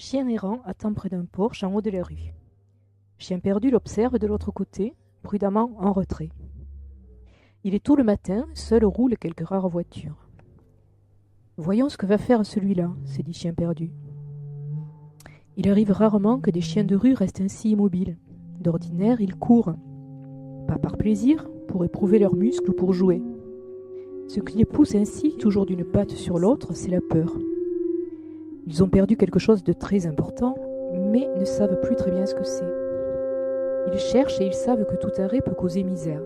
Chien errant attend près d'un porche en haut de la rue. Chien perdu l'observe de l'autre côté, prudemment en retrait. Il est tôt le matin, seul roulent quelques rares voitures. Voyons ce que va faire celui-là, s'est dit Chien perdu. Il arrive rarement que des chiens de rue restent ainsi immobiles. D'ordinaire, ils courent. Pas par plaisir, pour éprouver leurs muscles ou pour jouer. Ce qui les pousse ainsi, toujours d'une patte sur l'autre, c'est la peur. Ils ont perdu quelque chose de très important, mais ne savent plus très bien ce que c'est. Ils cherchent et ils savent que tout arrêt peut causer misère.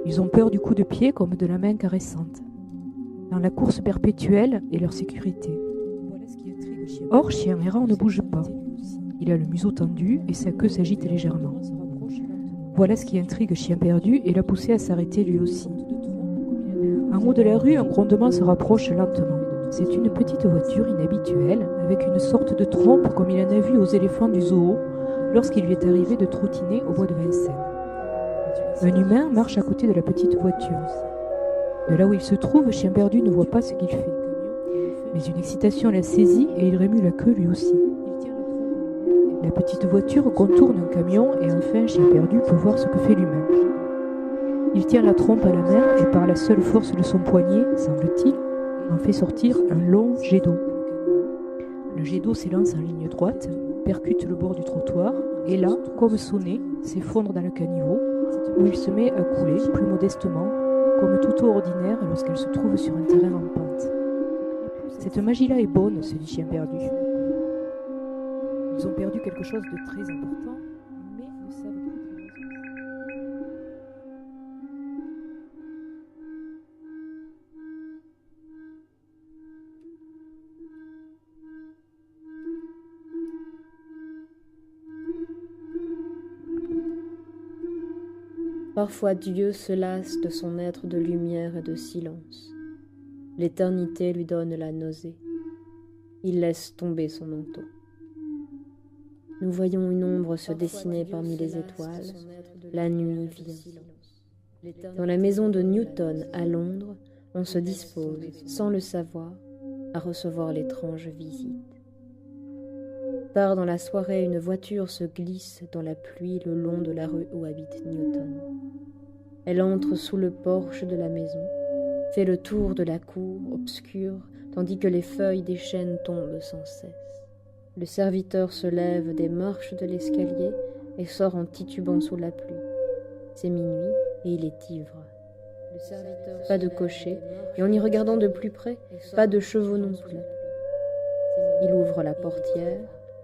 Ils ont peur du coup de pied comme de la main caressante. Dans la course perpétuelle est leur sécurité. Or, Chien errant ne bouge pas. Il a le museau tendu et sa queue s'agite légèrement. Voilà ce qui intrigue Chien perdu et l'a poussé à s'arrêter lui aussi. En haut de la rue, un grondement se rapproche lentement. C'est une petite voiture inhabituelle, avec une sorte de trompe comme il en a vu aux éléphants du zoo, lorsqu'il lui est arrivé de trottiner au bois de Vincennes. Un humain marche à côté de la petite voiture. De là où il se trouve, Chien perdu ne voit pas ce qu'il fait. Mais une excitation l'a saisi et il remue la queue lui aussi. La petite voiture contourne un camion et enfin Chien perdu peut voir ce que fait l'humain. Il tient la trompe à la main et par la seule force de son poignet, semble-t-il, en fait sortir un long jet d'eau. Le jet d'eau s'élance en ligne droite, percute le bord du trottoir et là, comme sonné, s'effondre dans le caniveau où il se met à couler plus modestement, comme tout eau ordinaire lorsqu'elle se trouve sur un terrain en pente. Cette magie-là est bonne, se dit Chien perdu. Ils ont perdu quelque chose de très important, mais ne savent plus très bien ce que c'est. Parfois Dieu se lasse de son être de lumière et de silence. L'éternité lui donne la nausée. Il laisse tomber son manteau. Nous voyons une ombre se dessiner parmi les étoiles. La nuit vient. Dans la maison de Newton à Londres, on se dispose, sans le savoir, à recevoir l'étrange visite. Tard dans la soirée, une voiture se glisse dans la pluie le long de la rue où habite Newton. Elle entre sous le porche de la maison, fait le tour de la cour obscure, tandis que les feuilles des chênes tombent sans cesse. Le serviteur se lève des marches de l'escalier et sort en titubant sous la pluie. C'est minuit et il est ivre. Pas de cocher, et en y regardant de plus près, pas de chevaux non plus. Il ouvre la portière.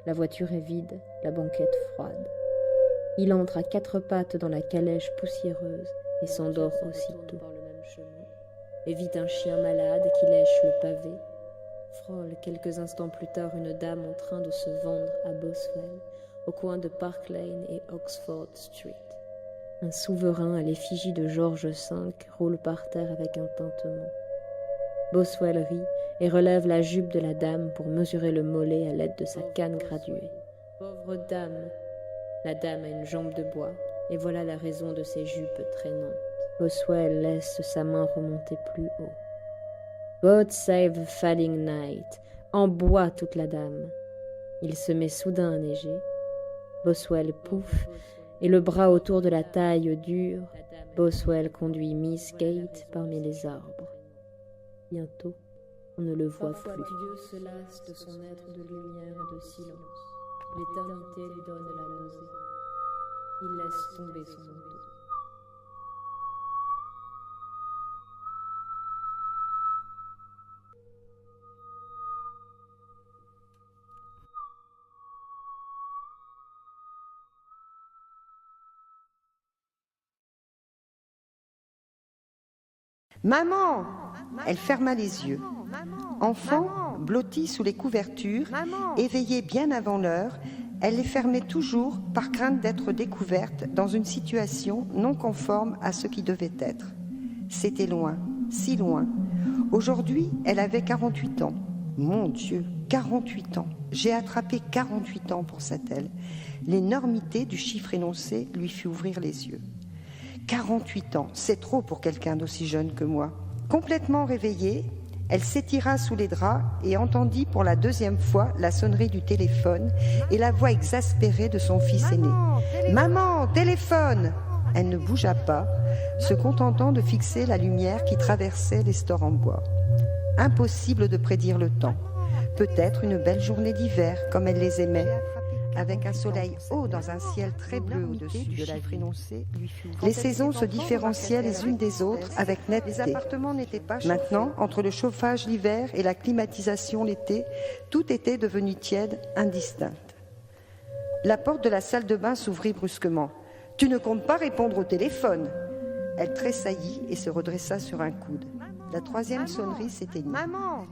La voiture est vide, la banquette froide. Il entre à quatre pattes dans la calèche poussiéreuse et s'endort aussitôt. Évite un chien malade qui lèche le pavé. Frôle quelques instants plus tard une dame en train de se vendre à Boswell, au coin de Park Lane et Oxford Street. Un souverain à l'effigie de George V roule par terre avec un tintement. Boswell rit et relève la jupe de la dame pour mesurer le mollet à l'aide de sa canne graduée. Pauvre dame! La dame a une jambe de bois, et voilà la raison de ses jupes traînantes. Boswell laisse sa main remonter plus haut. God save the falling night! En bois toute la dame! Il se met soudain à neiger. Boswell pouffe, et le bras autour de la taille dure, Boswell conduit Miss Kate parmi les arbres. Bientôt, on ne le voit plus. Dieu se lasse de son être de lumière et de silence. L'éternité lui donne la nausée. Il laisse tomber son manteau. Maman! Elle ferma les yeux. Enfant, blottie sous les couvertures, éveillée bien avant l'heure, elle les fermait toujours par crainte d'être découverte dans une situation non conforme à ce qui devait être. C'était loin, si loin. Aujourd'hui, elle avait 48 ans. Mon Dieu, 48 ans. J'ai attrapé 48 ans, pensa-t-elle. L'énormité du chiffre énoncé lui fit ouvrir les yeux. 48 ans, c'est trop pour quelqu'un d'aussi jeune que moi. Complètement réveillée, Elle s'étira sous les draps et entendit pour la deuxième fois la sonnerie du téléphone et la voix exaspérée de son fils aîné. « Maman, téléphone !» Elle ne bougea pas, se contentant de fixer la lumière qui traversait les stores en bois. Impossible de prédire le temps. Peut-être une belle journée d'hiver, comme elle les aimait, avec un soleil haut dans un ciel très bleu au-dessus de la ville. Les saisons se différenciaient les unes des autres avec netteté. Maintenant, entre le chauffage l'hiver et la climatisation l'été, tout était devenu tiède, indistinct. La porte de la salle de bain s'ouvrit brusquement. « Tu ne comptes pas répondre au téléphone !» Elle tressaillit et se redressa sur un coude. La troisième sonnerie s'éteignit. Maman !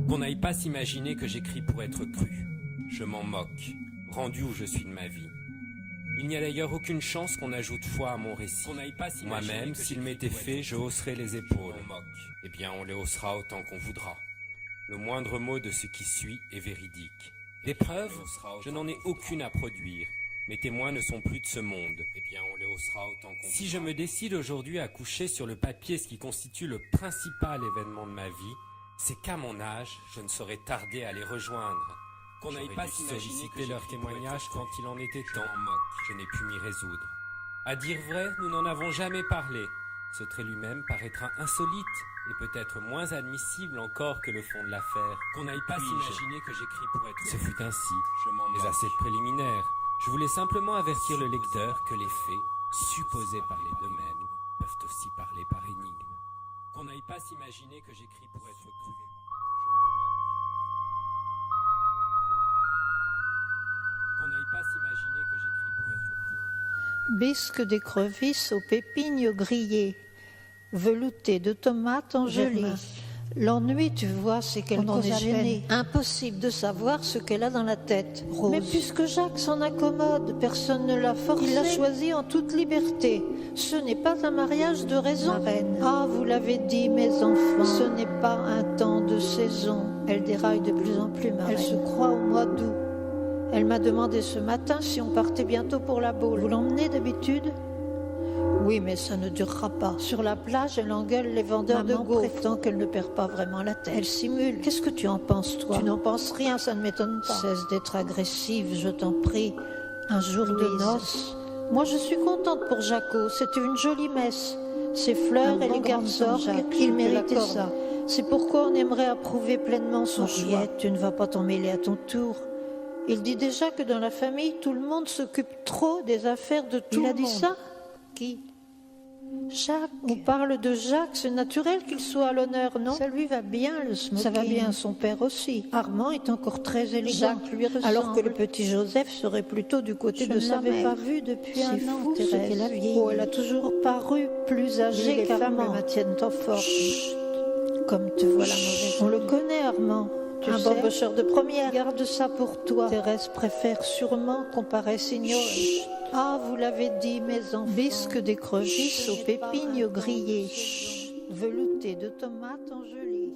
Qu'on n'aille pas s'imaginer que j'écris pour être cru. Je m'en moque, rendu où je suis de ma vie. Il n'y a d'ailleurs aucune chance qu'on ajoute foi à mon récit. Moi-même, s'il m'était fait, je hausserais les épaules. Eh bien, on les haussera autant qu'on voudra. Le moindre mot de ce qui suit est véridique. Des preuves, je n'en ai aucune à produire. Mes témoins ne sont plus de ce monde. Eh bien, on les haussera autant qu'on voudra. Si je me décide aujourd'hui à coucher sur le papier ce qui constitue le principal événement de ma vie, c'est qu'à mon âge, je ne saurais tarder à les rejoindre. Qu'on n'aille pas solliciter leurs témoignages quand il en était temps. Je n'ai pu m'y résoudre. À dire vrai, nous n'en avons jamais parlé. Ce trait lui-même paraîtra insolite et peut-être moins admissible encore que le fond de l'affaire. Qu'on n'aille pas s'imaginer que j'écris pour être... Ce fut ainsi, mais assez préliminaire. Je voulais simplement avertir le lecteur que les faits, supposés parler d'eux-mêmes, peuvent aussi parler par énigme. Qu'on n'aille pas s'imaginer que j'écris pour être cru. Je m'en moque. Qu'on n'aille pas s'imaginer que j'écris pour être cru. Bisque d'écrevisse aux pépignes grillées, velouté de tomates engelées. L'ennui, tu vois, c'est qu'elle en est gênée. Impossible de savoir ce qu'elle a dans la tête. Rose. Mais puisque Jacques s'en accommode, personne ne l'a forcé. Il l'a choisi en toute liberté. Ce n'est pas un mariage de raison. Ma reine. Ah, vous l'avez dit, mes enfants, ce n'est pas un temps de saison. Elle déraille de plus en plus, ma reine. Elle se croit au mois d'août. Elle m'a demandé ce matin si on partait bientôt pour la Baule. Vous l'emmenez d'habitude ? Oui, mais ça ne durera pas. Sur la plage, elle engueule les vendeurs de gaufres. Prétend qu'elle ne perd pas vraiment la tête. Elle simule. Qu'est-ce que tu en penses, toi ? Tu n'en penses rien, ça ne m'étonne pas. Cesse d'être agressive, je t'en prie. Un jour de noces. Moi, je suis contente pour Jaco. C'était une jolie messe. Ses fleurs et les garçons, il méritait ça. C'est pourquoi on aimerait approuver pleinement son choix. Tu ne vas pas t'en mêler à ton tour. Il dit déjà que dans la famille, tout le monde s'occupe trop des affaires de tout le monde. Il a dit ça ? Qui ? Jacques. On parle de Jacques, c'est naturel qu'il soit à l'honneur, non ? Ça lui va bien, le smoking. Ça va bien à son père aussi. Armand est encore très élégant. Jacques lui ressemble. Alors que le petit Joseph serait plutôt du côté de sa mère. Je ne l'avais pas vu depuis un an, fou, Thérèse. Qu'elle a vieilli. Oh, elle a toujours paru plus âgée qu'Armand. Les femmes la maintiennent en forme. Chut. Comme te voilà mauvaise. On le connaît, Armand. Un bambocheur de première. Garde ça pour toi. Thérèse préfère sûrement qu'on paraisse ignorée. Ah, vous l'avez dit, mes enfants. Bisque d'écrevisse aux pépignes grillées, velouté de tomates engelées.